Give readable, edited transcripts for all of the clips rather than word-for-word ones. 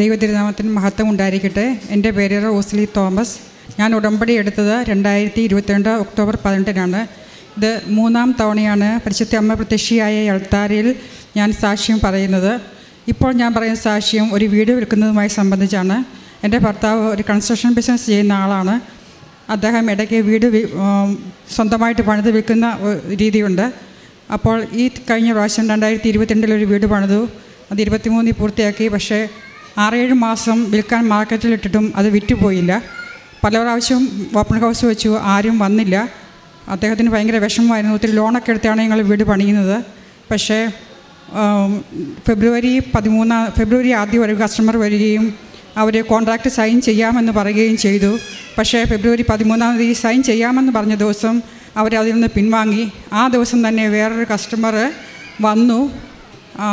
ദൈവതിരുനാമത്തിന് മഹത്വം ഉണ്ടായിരിക്കട്ടെ. എൻ്റെ പേര് റോസ്ലി തോമസ്. ഞാൻ ഉടമ്പടി എടുത്തത് 2022 ഒക്ടോബർ 18-നാണ്. ഇത് 3-ാം തവണയാണ് പരിശുദ്ധ അമ്മ പ്രത്യക്ഷയായ അൾത്താരയിൽ ഞാൻ സാക്ഷ്യം പറയുന്നത്. ഇപ്പോൾ ഞാൻ പറയുന്ന സാക്ഷ്യം ഒരു വീട് വിൽക്കുന്നതുമായി സംബന്ധിച്ചാണ്. എൻ്റെ ഭർത്താവ് ഒരു കൺസ്ട്രക്ഷൻ ബിസിനസ് ചെയ്യുന്ന ആളാണ്. അദ്ദേഹം ഇടയ്ക്ക് വീട് സ്വന്തമായിട്ട് പണിത് വിൽക്കുന്ന രീതിയുണ്ട്. അപ്പോൾ ഈ കഴിഞ്ഞ പ്രാവശ്യം 2022 ഒരു വീട് പണിതു. അത് 23 പൂർത്തിയാക്കി. പക്ഷേ 6-7 മാസം വിൽക്കാൻ മാർക്കറ്റിലിട്ടിട്ടും അത് വിറ്റുപോയില്ല. പല പ്രാവശ്യവും ഓപ്പൺ ഹൗസ് വെച്ചു, ആരും വന്നില്ല. അദ്ദേഹത്തിന് ഭയങ്കര വിഷമമായിരുന്നു. ഒത്തിരി ലോണൊക്കെ എടുത്താണ് ഞങ്ങൾ വീട് പണിയുന്നത്. പക്ഷേ ഫെബ്രുവരി ആദ്യം ഒരു കസ്റ്റമർ വരികയും അവർ കോൺട്രാക്റ്റ് സൈൻ ചെയ്യാമെന്ന് പറയുകയും ചെയ്തു. പക്ഷേ ഫെബ്രുവരി 13-ാം തീയതി സൈൻ ചെയ്യാമെന്ന് പറഞ്ഞ ദിവസം അവരതിൽ നിന്ന് പിൻവാങ്ങി. ആ ദിവസം തന്നെ വേറൊരു കസ്റ്റമർ വന്നു.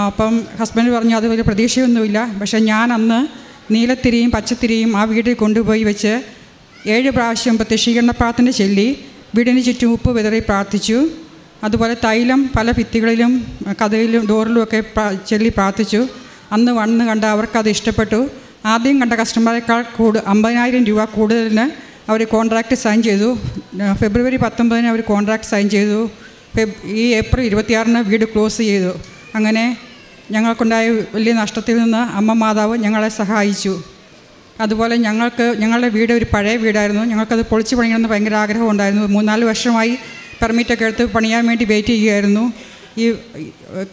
അപ്പം ഹസ്ബൻഡ് പറഞ്ഞു അത് വലിയ പ്രതീക്ഷയൊന്നുമില്ല. പക്ഷേ ഞാൻ അന്ന് നീലത്തിരിയും പച്ചത്തിരിയും ആ വീട്ടിൽ കൊണ്ടുപോയി വെച്ച് 7 പ്രാവശ്യം പ്രത്യക്ഷീകരണ പ്രാർത്ഥന ചൊല്ലി വീടിന് ചുറ്റും ഉപ്പ് വിതറി പ്രാർത്ഥിച്ചു. അതുപോലെ തൈലം പല ഭിത്തികളിലും കഥയിലും ഡോറിലുമൊക്കെ ചൊല്ലി പ്രാർത്ഥിച്ചു. അന്ന് വന്ന് കണ്ട അവർക്കത് ഇഷ്ടപ്പെട്ടു. ആദ്യം കണ്ട കസ്റ്റമറേക്കാൾ 50,000 രൂപ കൂടുതലിന് അവർ കോൺട്രാക്റ്റ് സൈൻ ചെയ്തു. ഫെബ്രുവരി 19-ന് അവർ കോൺട്രാക്റ്റ് സൈൻ ചെയ്തു. ഈ ഏപ്രിൽ 26-ന് വീട് ക്ലോസ് ചെയ്തു. അങ്ങനെ ഞങ്ങൾക്കുണ്ടായ വലിയ നഷ്ടത്തിൽ നിന്ന് അമ്മ മാതാവ് ഞങ്ങളെ സഹായിച്ചു. അതുപോലെ ഞങ്ങളുടെ വീട് ഒരു പഴയ വീടായിരുന്നു. ഞങ്ങൾക്കത് പൊളിച്ച് പണിയണമെന്ന് ഭയങ്കര ആഗ്രഹമുണ്ടായിരുന്നു. 3-4 വർഷമായി പെർമിറ്റൊക്കെ എടുത്ത് പണിയാൻ വേണ്ടി വെയിറ്റ് ചെയ്യുകയായിരുന്നു. ഈ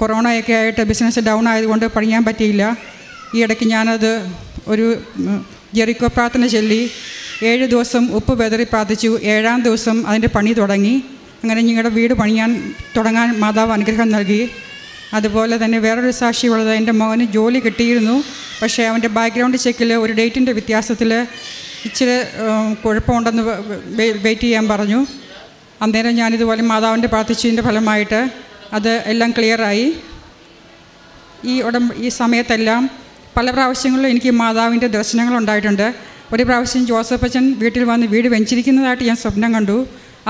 കൊറോണയൊക്കെ ആയിട്ട് ബിസിനസ് ഡൗൺ ആയതുകൊണ്ട് പണിയാൻ പറ്റിയില്ല. ഈ ഇടയ്ക്ക് ഞാനത് ഒരു ജെറിക്കോ പ്രാർത്ഥന ചൊല്ലി 7 ദിവസം ഉപ്പ് വെതറി പ്രാർത്ഥിച്ചു. 7-ാം ദിവസം അതിൻ്റെ പണി തുടങ്ങി. അങ്ങനെ ഞങ്ങളുടെ വീട് പണിയാൻ തുടങ്ങാൻ മാതാവ് അനുഗ്രഹം നൽകി. അതുപോലെ തന്നെ വേറൊരു സാക്ഷിയുള്ളത്, എൻ്റെ മകന് ജോലി കിട്ടിയിരുന്നു. പക്ഷേ അവൻ്റെ ബാക്ക്ഗ്രൗണ്ട് ചെക്കിൽ ഒരു ഡേറ്റിൻ്റെ വ്യത്യാസത്തിൽ ഇച്ചിരി കുഴപ്പമുണ്ടെന്ന് വെയിറ്റ് ചെയ്യാൻ പറഞ്ഞു. അന്നേരം ഞാനിതുപോലെ മാതാവിൻ്റെ പ്രാർത്ഥിച്ചതിൻ്റെ ഫലമായിട്ട് അത് എല്ലാം ക്ലിയറായി. ഈ സമയത്തെല്ലാം പല പ്രാവശ്യങ്ങളിലും എനിക്ക് മാതാവിൻ്റെ ദർശനങ്ങളുണ്ടായിട്ടുണ്ട്. ഒരു പ്രാവശ്യം ജോസഫ് അച്ഛൻ വീട്ടിൽ വന്ന് വീട് വെഞ്ചിരിക്കുന്നതായിട്ട് ഞാൻ സ്വപ്നം കണ്ടു.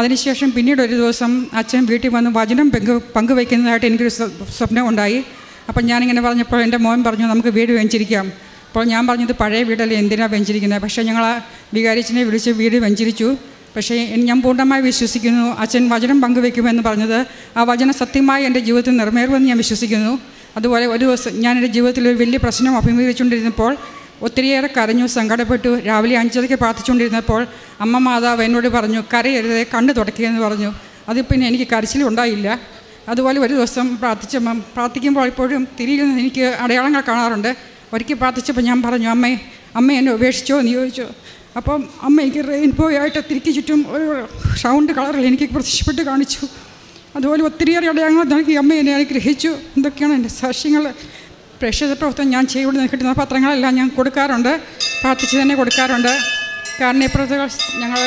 അതിനുശേഷം പിന്നീട് ഒരു ദിവസം അച്ഛൻ വീട്ടിൽ വന്ന് വചനം പങ്കുവയ്ക്കുന്നതായിട്ട് എനിക്കൊരു സ്വപ്നം ഉണ്ടായി. അപ്പം ഞാനിങ്ങനെ പറഞ്ഞപ്പോൾ എൻ്റെ മോൻ പറഞ്ഞു നമുക്ക് വീട് വെഞ്ചിരിക്കാം. അപ്പോൾ ഞാൻ പറഞ്ഞത് പഴയ വീടല്ലേ, എന്തിനാണ് വെഞ്ചിരിക്കുന്നത്? പക്ഷേ ഞങ്ങൾ ആ വികാരിച്ചനെ വിളിച്ച് വീട് വെഞ്ചിരിച്ചു. പക്ഷേ ഞാൻ പൂർണ്ണമായി വിശ്വസിക്കുന്നു അച്ഛൻ വചനം പങ്കുവയ്ക്കുമെന്ന് പറഞ്ഞത് ആ വചനം സത്യമായി എൻ്റെ ജീവിതത്തിൽ നിറവേറുമെന്ന് ഞാൻ വിശ്വസിക്കുന്നു. അതുപോലെ ഒരു ദിവസം ഞാൻ എൻ്റെ ജീവിതത്തിൽ ഒരു വലിയ പ്രശ്നം അഭിമുഖീകരിച്ചുകൊണ്ടിരുന്നപ്പോൾ ഒത്തിരിയേറെ കരഞ്ഞു, സങ്കടപ്പെട്ടു. രാവിലെ 5:30 പ്രാർത്ഥിച്ചുകൊണ്ടിരുന്നപ്പോൾ അമ്മ മാതാവ് എന്നോട് പറഞ്ഞു കരയരുതേ, കണ്ണ് തുടയ്ക്കുകയെന്ന് പറഞ്ഞു. അത് പിന്നെ എനിക്ക് കരച്ചിലുണ്ടായില്ല. അതുപോലെ ഒരു ദിവസം പ്രാർത്ഥിക്കുമ്പോൾ ഇപ്പോഴും തിരിയിൽ നിന്ന് എനിക്ക് അടയാളങ്ങൾ കാണാറുണ്ട്. ഒരിക്കൽ പ്രാർത്ഥിച്ചപ്പോൾ ഞാൻ പറഞ്ഞു അമ്മ എന്നെ ഉപേക്ഷിച്ചോ എന്ന് ചോദിച്ചു. അപ്പം അമ്മ എനിക്ക് റെയിൻബോ ആയിട്ട് തിരിക്ക് ചുറ്റും ഒരു റൗണ്ട് കളറിൽ എനിക്ക് പ്രത്യക്ഷപ്പെട്ട് കാണിച്ചു. അതുപോലെ ഒത്തിരിയേറെ അടയാളങ്ങൾ നൽകി അമ്മ എന്നെ അനുഗ്രഹിച്ചു. ഇതൊക്കെയാണ് എൻ്റെ സാക്ഷ്യങ്ങൾ. പ്രേക്ഷിത പ്രവർത്തനം ഞാൻ ചെയ്തുകൊണ്ട് കിട്ടുന്ന പത്രങ്ങളെല്ലാം ഞാൻ കൊടുക്കാറുണ്ട്, പ്രാർത്ഥിച്ച് തന്നെ കൊടുക്കാറുണ്ട്. കാരണം ഇപ്പോഴത്തെ ഞങ്ങൾ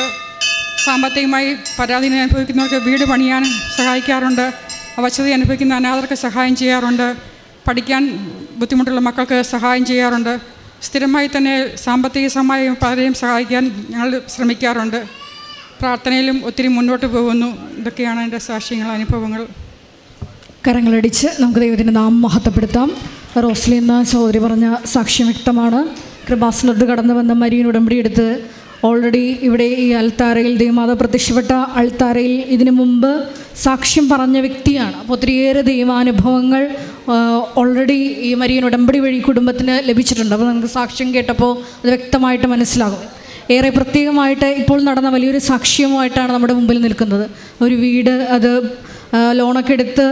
സാമ്പത്തികമായി പരാധീനം അനുഭവിക്കുന്നവർക്ക് വീട് പണിയാൻ സഹായിക്കാറുണ്ട്. അവശത അനുഭവിക്കുന്ന അനാഥർക്ക് സഹായം ചെയ്യാറുണ്ട്. പഠിക്കാൻ ബുദ്ധിമുട്ടുള്ള മക്കൾക്ക് സഹായം ചെയ്യാറുണ്ട്. സ്ഥിരമായി തന്നെ സാമ്പത്തികമായി പലരെയും സഹായിക്കാൻ ഞങ്ങൾ ശ്രമിക്കാറുണ്ട്. പ്രാർത്ഥനയിലും ഒത്തിരി മുന്നോട്ട് പോകുന്നു. ഇതൊക്കെയാണ് എൻ്റെ സാക്ഷ്യങ്ങൾ, അനുഭവങ്ങൾ. കരങ്ങളടിച്ച് നമുക്ക് ദൈവത്തിൻ്റെ നാമം മഹത്വപ്പെടുത്താം. റോസ്ലി എന്ന സഹോദരി പറഞ്ഞ സാക്ഷ്യം വ്യക്തമാണ്. കൃപാസനത്ത് കടന്നു വന്ന മരിയൻ ഉടമ്പടി എടുത്ത് ഓൾറെഡി ഇവിടെ ഈ അൾത്താരയിൽ ദൈവമാതാവ് പ്രത്യക്ഷപ്പെട്ട അൾത്താരയിൽ ഇതിനു മുമ്പ് സാക്ഷ്യം പറഞ്ഞ വ്യക്തിയാണ്. അപ്പോൾ ഒത്തിരിയേറെ ദൈവാനുഭവങ്ങൾ ഓൾറെഡി ഈ മരിയൻ ഉടമ്പടി വഴി കുടുംബത്തിന് ലഭിച്ചിട്ടുണ്ട്. അപ്പോൾ നമുക്ക് സാക്ഷ്യം കേട്ടപ്പോൾ അത് വ്യക്തമായിട്ട് മനസ്സിലാകും. ഏറെ പ്രത്യേകമായിട്ട് ഇപ്പോൾ നടന്ന വലിയൊരു സാക്ഷ്യമായിട്ടാണ് നമ്മുടെ മുമ്പിൽ നിൽക്കുന്നത്. ഒരു വീട് അത് ലോണൊക്കെ എടുത്ത്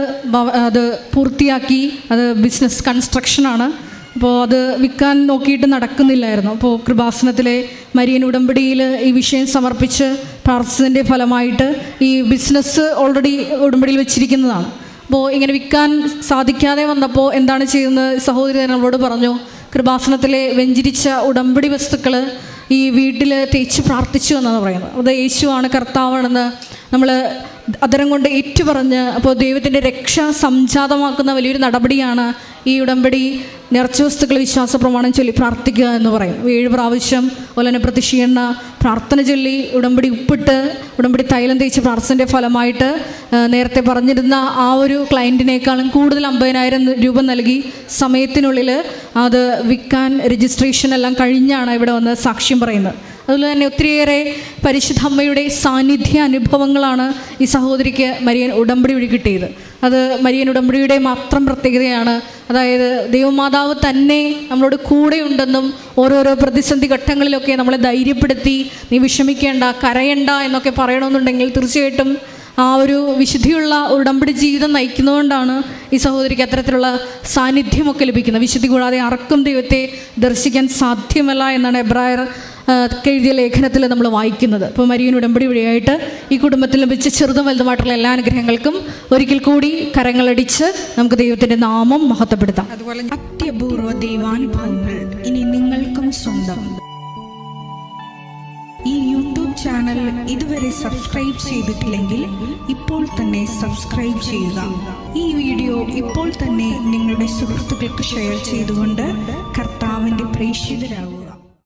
അത് പൂർത്തിയാക്കി, അത് ബിസിനസ് കൺസ്ട്രക്ഷനാണ്. അപ്പോൾ അത് വിൽക്കാൻ നോക്കിയിട്ട് നടക്കുന്നില്ലായിരുന്നു. അപ്പോൾ കൃപാസനത്തിലെ മരിയൻ ഉടമ്പടിയിൽ ഈ വിഷയം സമർപ്പിച്ച് പ്രാർത്ഥിച്ചതിൻ്റെ ഫലമായിട്ട് ഈ ബിസിനസ് ഓൾറെഡി ഉടമ്പടിയിൽ വെച്ചിരിക്കുന്നതാണ്. അപ്പോൾ ഇങ്ങനെ വിൽക്കാൻ സാധിക്കാതെ വന്നപ്പോൾ എന്താണ് ചെയ്യുന്നത്? സഹോദരി നമ്മളോട് പറഞ്ഞു കൃപാസനത്തിലെ വെഞ്ചിരിച്ച ഉടമ്പടി വസ്തുക്കൾ ഈ വീട്ടിൽ തേച്ച് പ്രാർത്ഥിച്ചു എന്നാണ് പറയുന്നത്. അത് യേശുവാണ് കർത്താവാണെന്ന് നമ്മൾ അതരം കൊണ്ട് ഏറ്റുപറഞ്ഞ് അപ്പോൾ ദൈവത്തിൻ്റെ രക്ഷ സംജാതമാക്കുന്ന വലിയൊരു നടപടിയാണ് ഈ ഉടമ്പടി നേർച്ച വസ്തുക്കൾ വിശ്വാസ പ്രമാണം ചൊല്ലി പ്രാർത്ഥിക്കുക എന്ന് പറയും. 7 പ്രാവശ്യം അതുപോലെ പ്രത്യക്ഷീകരണ പ്രാർത്ഥന ചൊല്ലി ഉടമ്പടി ഉപ്പിട്ട് ഉടമ്പടി തൈലം തേച്ച് പ്രാർത്ഥനയുടെ ഫലമായിട്ട് നേരത്തെ പറഞ്ഞിരുന്ന ആ ഒരു ക്ലയൻറ്റിനേക്കാളും കൂടുതൽ 50,000 രൂപ നൽകി സമയത്തിനുള്ളിൽ അത് വിൽക്കാൻ രജിസ്ട്രേഷൻ എല്ലാം കഴിഞ്ഞാണ് ഇവിടെ വന്ന് സാക്ഷ്യം പറയുന്നത്. അതുപോലെ തന്നെ ഒത്തിരിയേറെ പരിശുദ്ധ അമ്മയുടെ സാന്നിധ്യ അനുഭവങ്ങളാണ് ഈ സഹോദരിക്ക് മരിയൻ ഉടമ്പടി വഴി കിട്ടിയത്. അത് മരിയൻ ഉടമ്പടിയുടെ മാത്രം പ്രത്യേകതയാണ്. അതായത് ദൈവമാതാവ് തന്നെ നമ്മളോട് കൂടെയുണ്ടെന്നും ഓരോരോ പ്രതിസന്ധി ഘട്ടങ്ങളിലൊക്കെ നമ്മളെ ധൈര്യപ്പെടുത്തി നീ വിഷമിക്കേണ്ട, കരയണ്ട എന്നൊക്കെ പറയണമെന്നുണ്ടെങ്കിൽ തീർച്ചയായിട്ടും ആ ഒരു വിശുദ്ധിയുള്ള ഉടമ്പടി ജീവിതം നയിക്കുന്നതുകൊണ്ടാണ് ഈ സഹോദരിക്ക് അത്തരത്തിലുള്ള സാന്നിധ്യമൊക്കെ ലഭിക്കുന്നത്. വിശുദ്ധി കൂടാതെ ആർക്കും ദൈവത്തെ ദർശിക്കാൻ സാധ്യമല്ല എന്നാണ് എബ്രായർ എഴുതിയ ലേഖനത്തിൽ നമ്മൾ വായിക്കുന്നത്. അപ്പോൾ മരിയൻ ഉടമ്പടി വഴിയായിട്ട് ഈ കുടുംബത്തിൽ ലഭിച്ച ചെറുതും വലുതുമായിട്ടുള്ള എല്ലാ അനുഗ്രഹങ്ങൾക്കും ഒരിക്കൽ കൂടി കരങ്ങളടിച്ച് നമുക്ക് ദൈവത്തിൻ്റെ നാമം മഹത്വപ്പെടുത്താം. അതുപോലെ അത്യപൂർവ ദൈവാനുഭവങ്ങൾ ഇനി നിങ്ങൾക്കും സ്വന്തം. ഈ യൂട്യൂബ് ചാനൽ ഇതുവരെ സബ്സ്ക്രൈബ് ചെയ്തിട്ടില്ലെങ്കിൽ ഇപ്പോൾ തന്നെ സബ്സ്ക്രൈബ് ചെയ്യുക. ഈ വീഡിയോ ഇപ്പോൾ തന്നെ നിങ്ങളുടെ സുഹൃത്തുക്കൾക്ക് ഷെയർ ചെയ്തുകൊണ്ട് കർത്താവിൻ്റെ പ്രേക്ഷിതരാകുക.